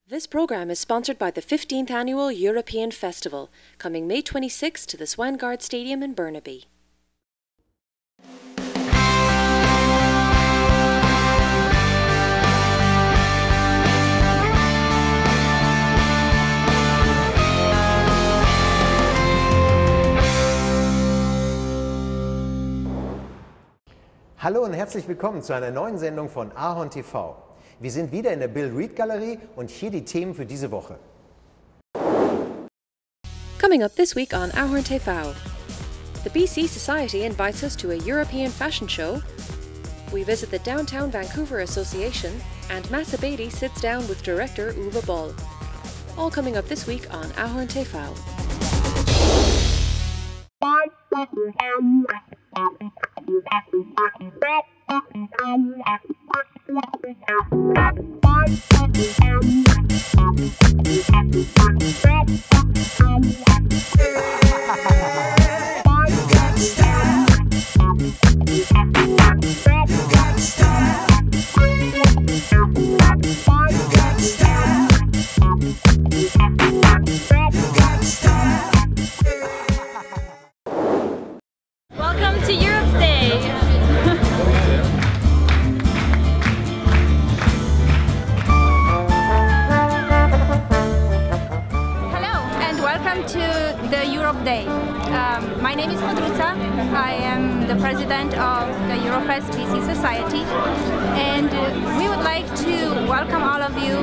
This program is sponsored by the 15th Annual European Festival, coming May 26 to the Swangard Stadium in Burnaby. Hallo und herzlich willkommen zu einer neuen Sendung von AhornTV. Wir sind wieder in der Bill Reed Galerie und hier die Themen für diese Woche. Coming up this week on AhornTV, the BC Society invites us to a European fashion show, we visit the Downtown Vancouver Association, and Mass Abedi sits down with director Uwe Boll. All coming up this week on AhornTV. Welcome to Europe Day! Hello and welcome to the Europe Day. My name is Modenschau. I am the president of the Eurofest BC Society, and we would like to welcome all of you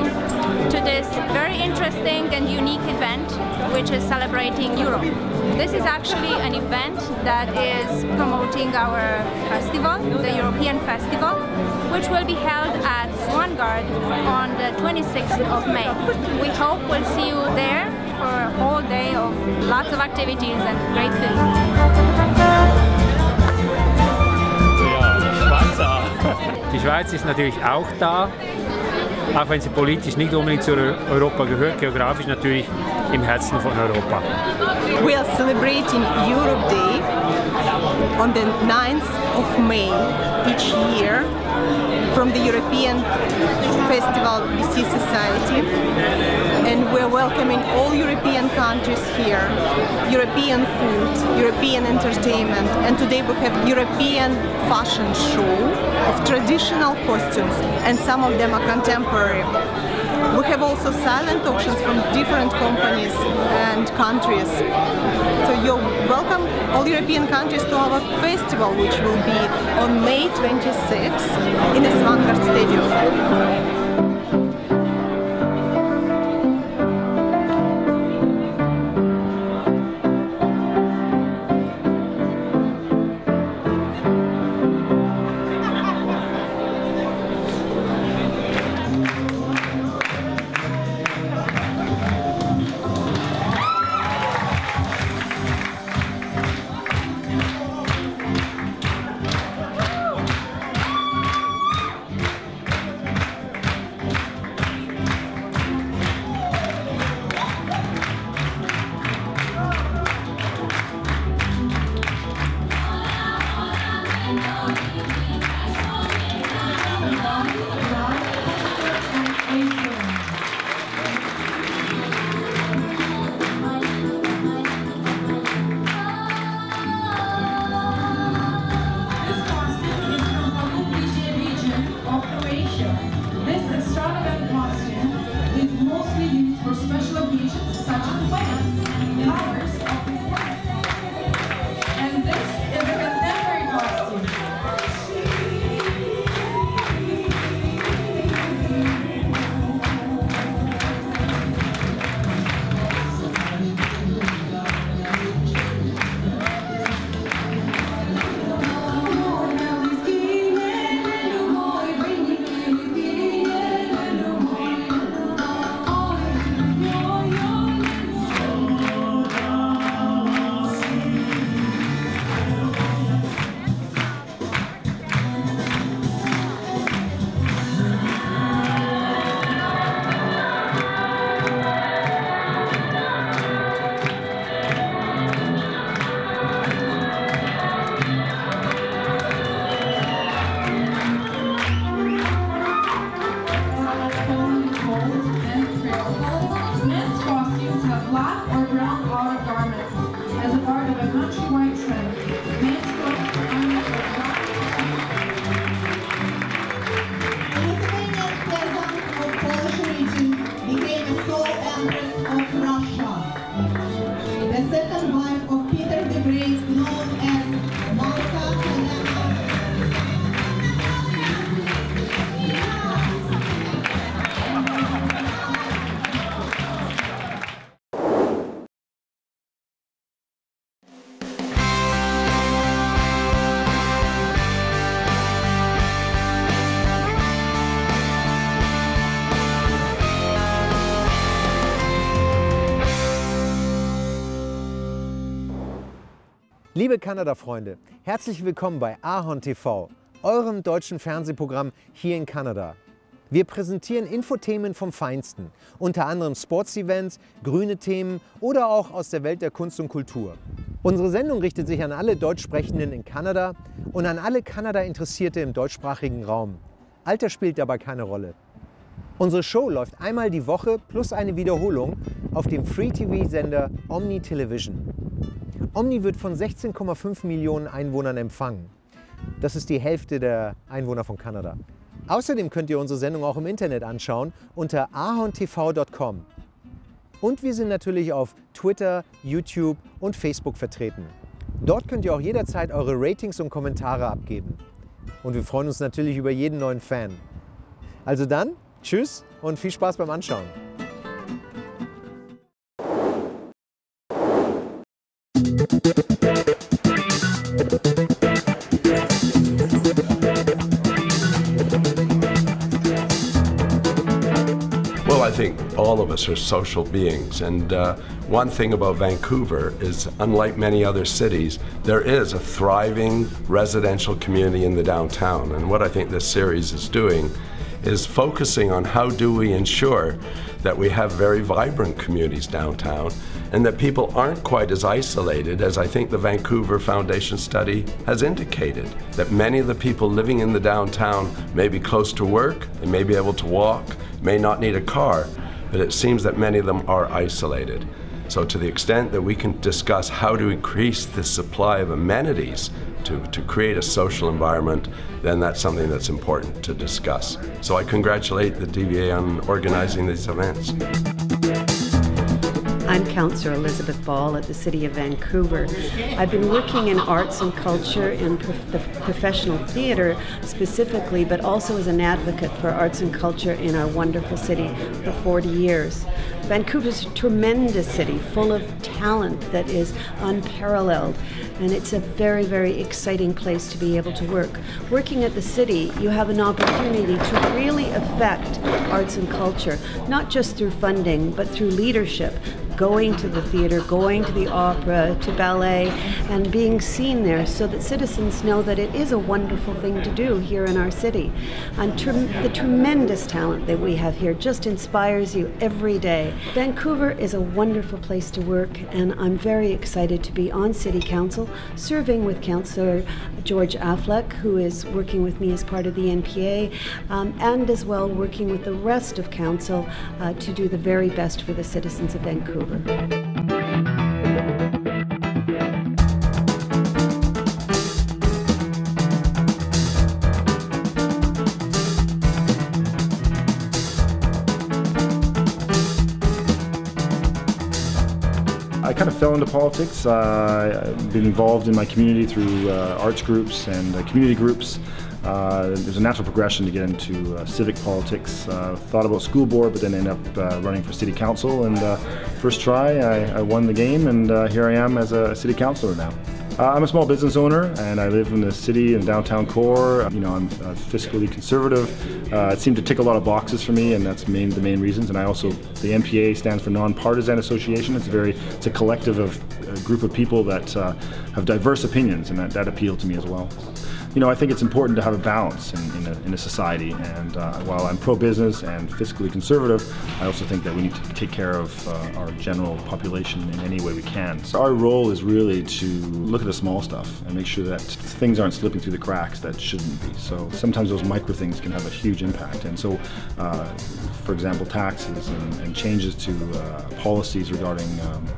to this very interesting and unique event which is celebrating Europe. This is actually an event that is promoting our festival, the European Festival, which will be held at Swangard on the 26th of May. We hope we'll see you there for a whole day of lots of activities and great food. Die Schweiz ist natürlich auch da, auch wenn sie politisch nicht unbedingt zu Europa gehört, geografisch natürlich im Herzen von Europa. We are celebrating Europe Day on the 9th of May each year from the European Festival BC Society, and we're welcoming all European countries here, European food, European entertainment, and today we have European fashion show of traditional costumes, and some of them are contemporary. We have also silent auctions from different companies and countries. So you're welcome, all European countries, to our festival, which will be on May 26th in the Swangard Stadium. black or brown outer garments as a part of a countrywide trend. Men's clothes are black. The Lithuanian peasant of Polish region became a sole empress of Russia. The second wife of Peter the Great, known as Bankenkrise. Liebe Kanada-Freunde, herzlich willkommen bei AhornTV, eurem deutschen Fernsehprogramm hier in Kanada. Wir präsentieren Infothemen vom Feinsten, unter anderem Sportsevents, grüne Themen oder auch aus der Welt der Kunst und Kultur. Unsere Sendung richtet sich an alle Deutschsprechenden in Kanada und an alle Kanada-Interessierte im deutschsprachigen Raum. Alter spielt dabei keine Rolle. Unsere Show läuft einmal die Woche plus eine Wiederholung auf dem Free-TV-Sender Omni Television. Omni wird von 16,5 Millionen Einwohnern empfangen. Das ist die Hälfte der Einwohner von Kanada. Außerdem könnt ihr unsere Sendung auch im Internet anschauen unter ahorntv.com. Und wir sind natürlich auf Twitter, YouTube und Facebook vertreten. Dort könnt ihr auch jederzeit eure Ratings und Kommentare abgeben. Und wir freuen uns natürlich über jeden neuen Fan. Also dann, tschüss und viel Spaß beim Anschauen. Well, I think all of us are social beings, and one thing about Vancouver is, unlike many other cities, there is a thriving residential community in the downtown. And what I think this series is doing is focusing on how do we ensure that we have very vibrant communities downtown and that people aren't quite as isolated as I think the Vancouver Foundation study has indicated. That many of the people living in the downtown may be close to work, they may be able to walk, may not need a car, but it seems that many of them are isolated. So to the extent that we can discuss how to increase the supply of amenities to create a social environment, then that's something that's important to discuss. So I congratulate the DVA on organizing these events. I'm Councillor Elizabeth Ball at the City of Vancouver. I've been working in arts and culture in the professional theatre specifically, but also as an advocate for arts and culture in our wonderful city for 40 years. Vancouver's a tremendous city full of talent that is unparalleled, and it's a very, very exciting place to be able to work. Working at the city, you have an opportunity to really affect arts and culture, not just through funding, but through leadership. Going to the theater, going to the opera, to ballet, and being seen there so that citizens know that it is a wonderful thing to do here in our city. And the tremendous talent that we have here just inspires you every day. Vancouver is a wonderful place to work, and I'm very excited to be on City Council, serving with Councillor George Affleck, who is working with me as part of the NPA, and as well working with the rest of Council to do the very best for the citizens of Vancouver. I kind of fell into politics. I've been involved in my community through arts groups and community groups. There's a natural progression to get into civic politics. Thought about school board, but then ended up running for city council. And first try, I won the game, and here I am as a city councilor now. I'm a small business owner, and I live in the city and downtown core. You know, I'm fiscally conservative. It seemed to tick a lot of boxes for me, and that's the main reasons. And I also, the NPA stands for Nonpartisan Association. It's a collective of a group of people that have diverse opinions, and that appealed to me as well. I think it's important to have a balance in a society, and while I'm pro-business and fiscally conservative, I also think that we need to take care of our general population in any way we can. So our role is really to look at the small stuff and make sure that things aren't slipping through the cracks that shouldn't be. So sometimes those micro things can have a huge impact, and so for example, taxes and changes to policies regarding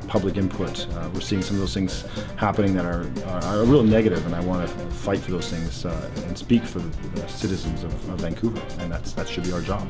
public input. We're seeing some of those things happening that are real negative, and I want to fight for those things and speak for the citizens of Vancouver, and that should be our job.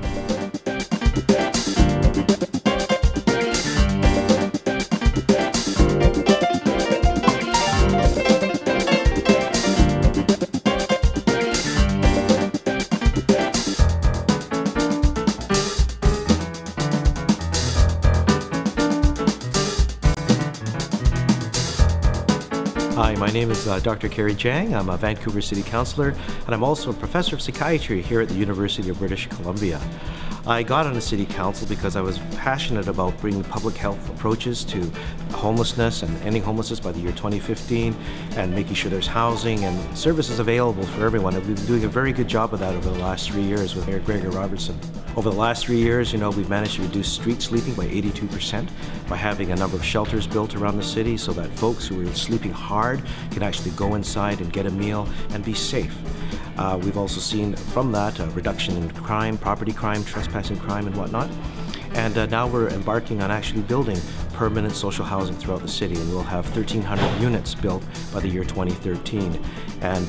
Hi, my name is Dr. Kerry Jang. I'm a Vancouver City Councillor, and I'm also a professor of psychiatry here at the University of British Columbia. I got on the City Council because I was passionate about bringing public health approaches to homelessness and ending homelessness by the year 2015, and making sure there's housing and services available for everyone. And we've been doing a very good job of that over the last 3 years with Mayor Gregor Robertson. Over the last 3 years, we've managed to reduce street sleeping by 82% by having a number of shelters built around the city so that folks who are sleeping hard can actually go inside and get a meal and be safe. We've also seen from that a reduction in crime, property crime, trespassing crime and whatnot. And now we're embarking on actually building permanent social housing throughout the city, and we'll have 1,300 units built by the year 2013. And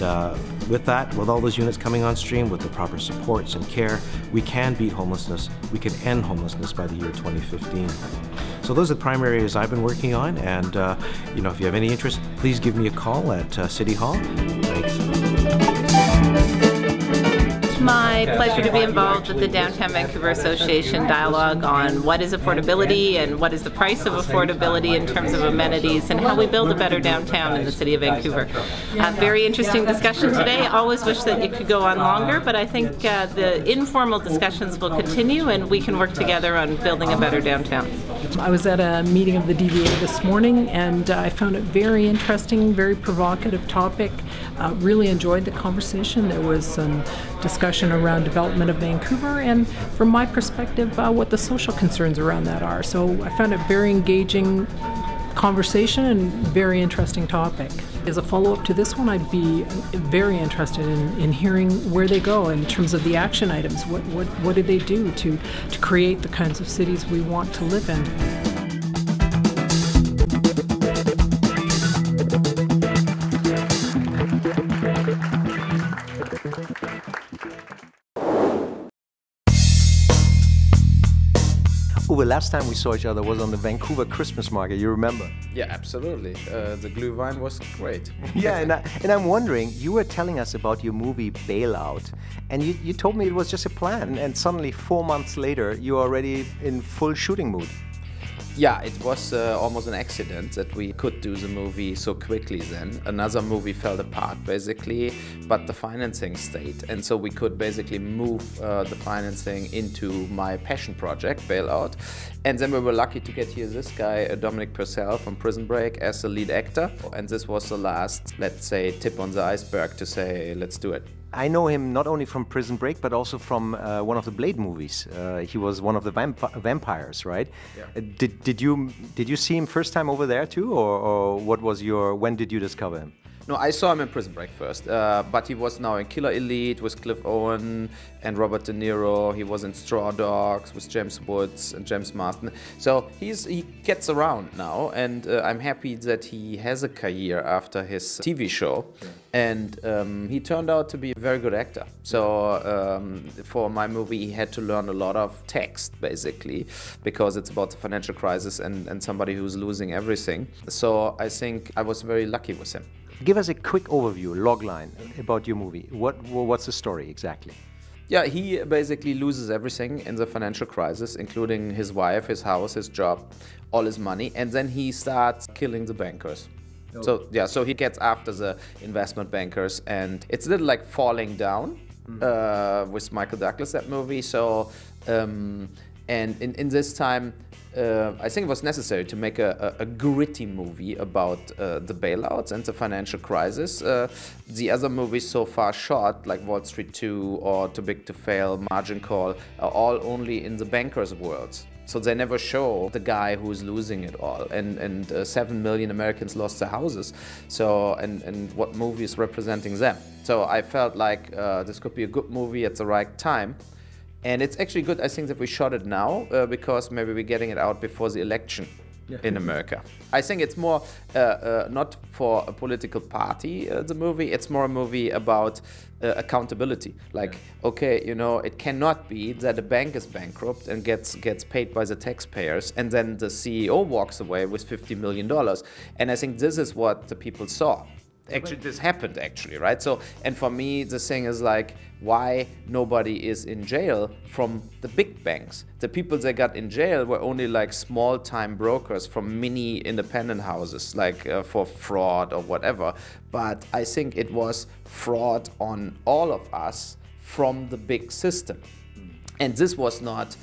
with that, with all those units coming on stream, with the proper supports and care, we can beat homelessness. We can end homelessness by the year 2015. So those are the primary areas I've been working on, and if you have any interest, please give me a call at City Hall. Thanks. It's my pleasure to be involved with the Downtown Vancouver Association dialogue on what is affordability and what is the price of affordability in terms of amenities and how we build a better downtown in the City of Vancouver. Very interesting discussion today. Always wish that you could go on longer, but I think the informal discussions will continue and we can work together on building a better downtown. I was at a meeting of the DVA this morning, and I found it very interesting, very provocative topic. Really enjoyed the conversation. There was some discussion around development of Vancouver and, from my perspective, what the social concerns around that are. So I found it very engaging conversation and very interesting topic. As a follow-up to this one, I'd be very interested in hearing where they go in terms of the action items. What do they do to create the kinds of cities we want to live in? Uwe, last time we saw each other was on the Vancouver Christmas market, you remember? Yeah, absolutely. The Glühwein was great. Yeah, and I'm wondering, you were telling us about your movie Bailout, and you told me it was just a plan, and suddenly 4 months later you're already in full shooting mood. Yeah, it was almost an accident that we could do the movie so quickly then. Another movie fell apart basically, but the financing stayed. And so we could basically move the financing into my passion project, Bailout. And then we were lucky to get here this guy, Dominic Purcell from Prison Break, as the lead actor. And this was the last, let's say, tip on the iceberg to say, let's do it. I know him not only from Prison Break, but also from one of the Blade movies. He was one of the vampires, right? Yeah. Did you see him first time over there too, or what was when did you discover him? No, I saw him in Prison Break first, but he was now in Killer Elite with Cliff Owen and Robert De Niro. He was in Straw Dogs with James Woods and James Marsden. So he gets around now, and I'm happy that he has a career after his TV show. Yeah. And he turned out to be a very good actor. So for my movie, he had to learn a lot of text, basically, because it's about the financial crisis and somebody who's losing everything. So I think I was very lucky with him. Give us a quick overview, logline, about your movie. What's the story exactly? Yeah, he basically loses everything in the financial crisis, including his wife, his house, his job, all his money, and then he starts killing the bankers. Oh. So yeah, so he gets after the investment bankers, and it's a little like Falling Down with Michael Douglas, that movie. So And in this time, I think it was necessary to make a gritty movie about the bailouts and the financial crisis. The other movies so far shot, like Wall Street 2 or Too Big to Fail, Margin Call, are all only in the bankers' world. So they never show the guy who's losing it all. And 7 million Americans lost their houses. So, and what movie is representing them? So I felt like this could be a good movie at the right time. And it's actually good, I think, that we shot it now because maybe we're getting it out before the election in America. I think it's more not for a political party, the movie. It's more a movie about accountability. Like, okay, you know, it cannot be that a bank is bankrupt and gets paid by the taxpayers, and then the CEO walks away with $50 million. And I think this is what the people saw. Actually, this happened, actually, right? So, and for me, the thing is like, why nobody is in jail from the big banks? The people that got in jail were only like small-time brokers from mini independent houses, like for fraud or whatever. But I think it was fraud on all of us from the big system. And this was not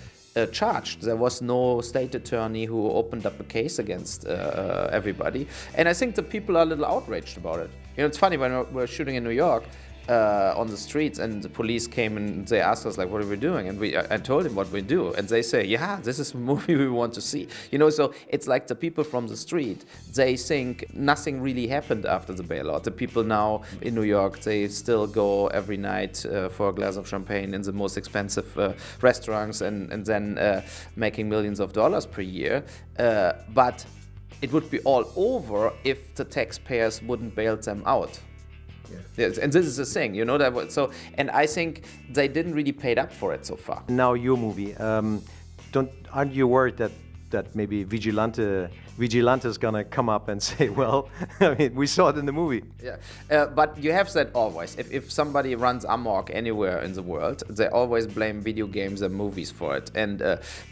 charged. There was no state attorney who opened up a case against everybody. And I think the people are a little outraged about it. You know, it's funny, when we were shooting in New York on the streets and the police came and they asked us, like, what are we doing? And I told them what we do. And they say, yeah, this is a movie we want to see. You know, so it's like the people from the street, they think nothing really happened after the bailout. The people now in New York, they still go every night for a glass of champagne in the most expensive restaurants and then making millions of dollars per year. But it would be all over if the taxpayers wouldn't bail them out. Yes, and this is the thing, you know, that so, and I think they didn't really pay up for it so far. Now your movie, aren't you worried that maybe Vigilante is gonna come up and say, well, I mean, we saw it in the movie. Yeah, but you have that always. If somebody runs amok anywhere in the world, they always blame video games and movies for it. And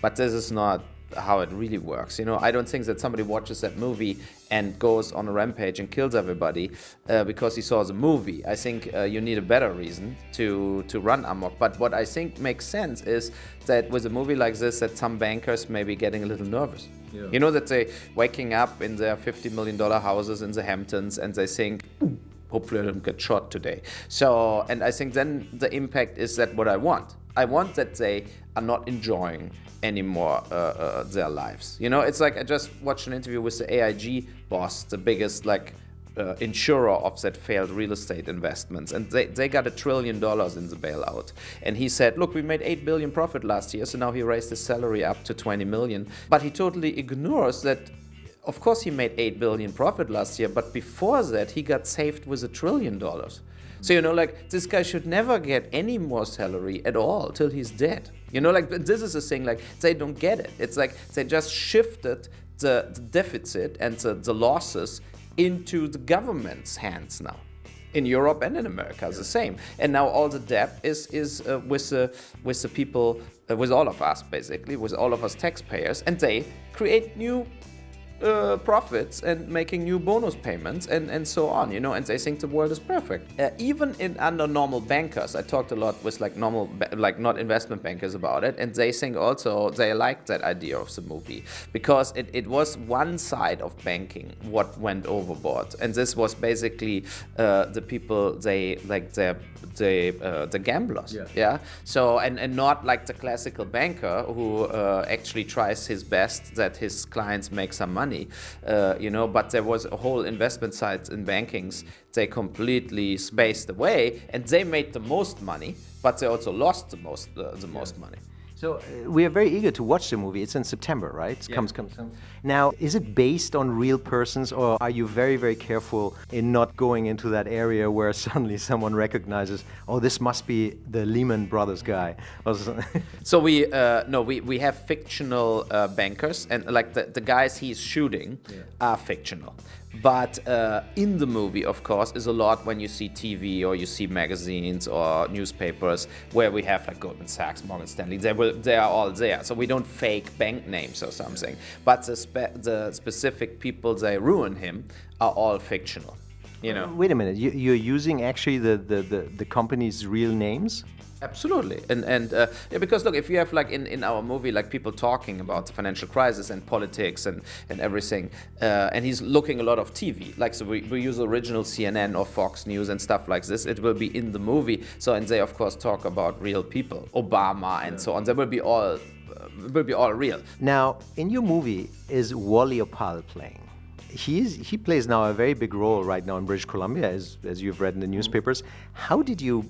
but this is not how it really works. You know, I don't think that somebody watches that movie and goes on a rampage and kills everybody because he saw the movie. I think you need a better reason to run amok. But what I think makes sense is that with a movie like this, that some bankers may be getting a little nervous. Yeah. You know, that they waking up in their $50 million houses in the Hamptons and they think, hopefully I don't get shot today. So, and I think then the impact is that what I want. I want that they are not enjoying anymore their lives. You know, it's like I just watched an interview with the AIG boss, the biggest like insurer of that failed real estate investments, and they got $1 trillion in the bailout. And he said, look, we made $8 billion profit last year, so now he raised his salary up to $20 million. But he totally ignores that. Of course, he made $8 billion profit last year, but before that, he got saved with $1 trillion. So, you know, like, this guy should never get any more salary at all till he's dead. You know, like, this is a thing, like, they don't get it. It's like they just shifted the deficit and the losses into the government's hands now. In Europe and in America, the same. And now all the debt is with the people, with all of us, basically, with all of us taxpayers, and they create new profits and making new bonus payments and so on, you know, and they think the world is perfect. Even under normal bankers, I talked a lot with like normal, like not investment bankers about it, and they think also they like that idea of the movie because it was one side of banking what went overboard, and this was basically the people the gamblers, yeah. So and not like the classical banker who actually tries his best that his clients make some money. You know, but there was a whole investment side in bankings. They completely spaced away, and they made the most money, but they also lost the most money. So we are very eager to watch the movie. It's in September, right? It comes. Now, is it based on real persons, or are you very, very careful in not going into that area where suddenly someone recognizes, oh, this must be the Lehman Brothers guy? So we have fictional bankers, and like the guys he's shooting are fictional. But in the movie, of course, is a lot when you see TV or you see magazines or newspapers where we have like Goldman Sachs, Morgan Stanley. They are all there. So we don't fake bank names or something. But the specific people they ruin him are all fictional. You know. Wait a minute. You're using actually the company's real names? Absolutely, and yeah, because look, if you have like in our movie like people talking about the financial crisis and politics and everything, and he's looking a lot of TV, like so we use original CNN or Fox News and stuff like this. It will be in the movie, so and they of course talk about real people, Obama and so on. They will be all real. Now, in your movie, is Wally Opal playing? He plays now a very big role right now in British Columbia, as you've read in the newspapers. How did you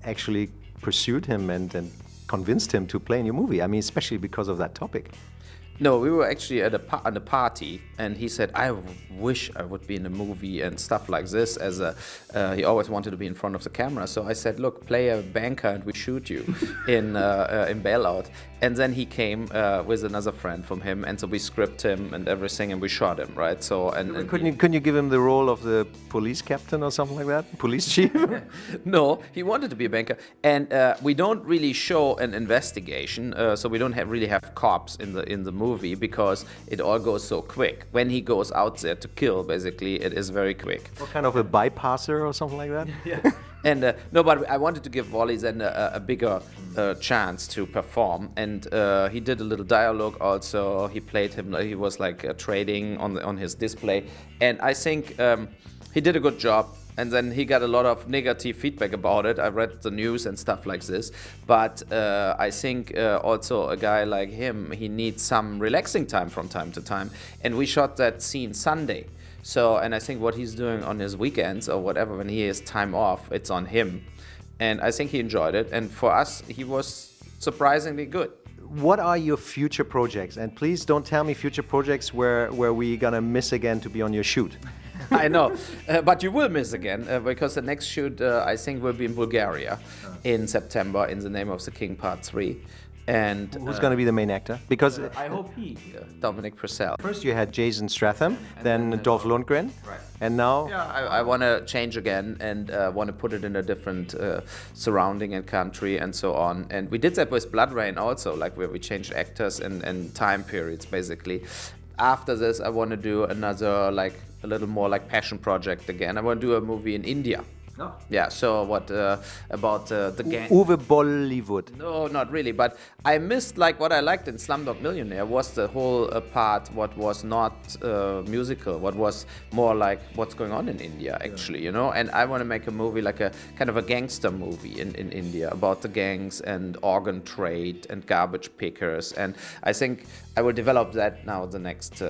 actually pursued him and convinced him to play in your movie? I mean, especially because of that topic. No, we were actually at a party, and he said, "I wish I would be in a movie and stuff like this." He always wanted to be in front of the camera. So I said, "Look, play a banker, and we shoot you in Bailout." And then he came with another friend from him, and so we script him and everything, and we shot him, right? So couldn't you give him the role of the police captain or something like that, police chief? No, he wanted to be a banker, and we don't really show an investigation, so we don't really have cops in the movie because it all goes so quick. When he goes out there to kill, basically, it is very quick. What kind of a bypasser or something like that? Yeah. And no, but I wanted to give Wally then a bigger chance to perform, and he did a little dialogue also. He played him, he was like trading on his display, and I think he did a good job. And then he got a lot of negative feedback about it. I read the news and stuff like this. But I think also a guy like him, he needs some relaxing time from time to time. And we shot that scene Sunday. So, and I think what he's doing on his weekends or whatever, when he has time off, it's on him. And I think he enjoyed it. And for us, he was surprisingly good. What are your future projects? And please don't tell me future projects where we're gonna miss again to be on your shoot. I know, but you will miss again because the next shoot I think will be in Bulgaria in September, In the Name of the King Part 3. And who's going to be the main actor? Because I hope Dominic Purcell. First you had Jason Statham, then Dolph Lundgren, right. And now I want to change again and want to put it in a different surrounding and country and so on. And we did that with Blood Rain also, like where we changed actors and time periods basically. After this, I want to do another, like a little more like passion project again. I want to do a movie in India. Oh. Yeah, so what about the gang? Uwe Bollywood. No, not really, but I missed like what I liked in Slumdog Millionaire was the whole part what was not musical, what was more like what's going on in India actually, you know. And I want to make a movie like a kind of a gangster movie in India about the gangs and organ trade and garbage pickers. And I think I will develop that now the next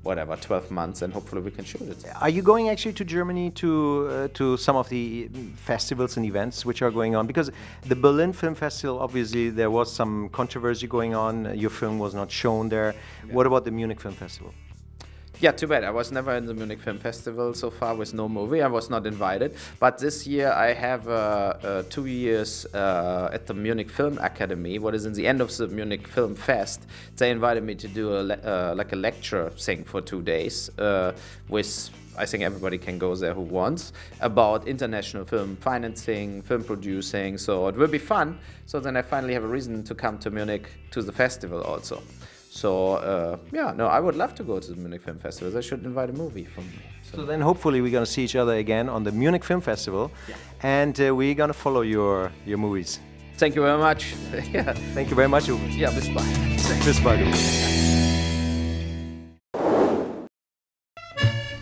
12 months, and hopefully we can shoot it. Are you going actually to Germany to some of the festivals and events which are going on? Because the Berlin Film Festival, obviously there was some controversy going on. Your film was not shown there. Yeah. What about the Munich Film Festival? Yeah, too bad. I was never in the Munich Film Festival so far with no movie. I was not invited. But this year I have 2 years at the Munich Film Academy, what is in the end of the Munich Film Fest. They invited me to do like a lecture thing for 2 days with, I think everybody can go there who wants, about international film financing, film producing. So it will be fun. So then I finally have a reason to come to Munich to the festival also. So, yeah, no, I would love to go to the Munich Film Festival. They should invite a movie from me. So then hopefully we're going to see each other again on the Munich Film Festival. Yeah. And we're going to follow your movies. Thank you very much. Yeah. Thank you very much, Uwe. Yeah, bis bald. Bis bald, Uwe.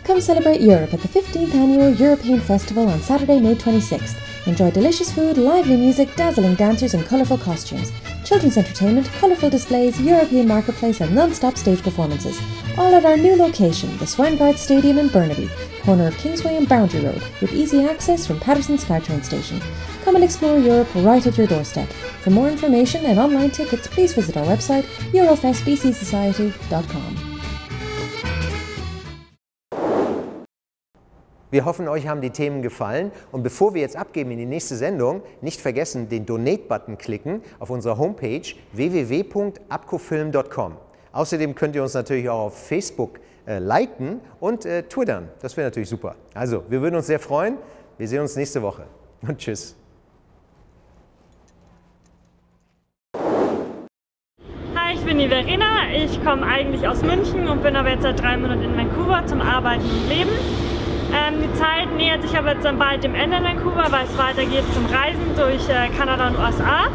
Come celebrate Europe at the 15th Annual European Festival on Saturday, May 26th. Enjoy delicious food, lively music, dazzling dancers and colourful costumes. Children's entertainment, colourful displays, European marketplace and non-stop stage performances. All at our new location, the Swangard Stadium in Burnaby, corner of Kingsway and Boundary Road, with easy access from Patterson SkyTrain station. Come and explore Europe right at your doorstep. For more information and online tickets, please visit our website, eurofestbcsociety.com. Wir hoffen, euch haben die Themen gefallen, und bevor wir jetzt abgeben in die nächste Sendung, nicht vergessen, den Donate-Button klicken auf unserer Homepage www.abcofilm.com. Außerdem könnt ihr uns natürlich auch auf Facebook liken und twittern. Das wäre natürlich super. Also, wir würden uns sehr freuen. Wir sehen uns nächste Woche und tschüss. Hi, ich bin die Verena. Ich komme eigentlich aus München und bin aber jetzt seit 3 Monaten in Vancouver zum Arbeiten und Leben. Die Zeit nähert sich aber jetzt dann bald dem Ende in Vancouver, weil es weitergeht zum Reisen durch Kanada und USA.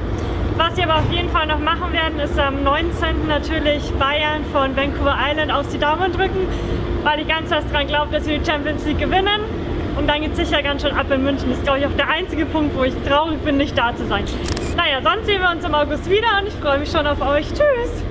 Was wir aber auf jeden Fall noch machen werden, ist am 19. natürlich Bayern von Vancouver Island auf die Daumen drücken, weil ich ganz fest daran glaube, dass wir die Champions League gewinnen. Und dann geht es sicher ganz schön ab in München. Das ist, glaube ich, auch der einzige Punkt, wo ich traurig bin, nicht da zu sein. Naja, sonst sehen wir uns im August wieder und ich freue mich schon auf euch. Tschüss!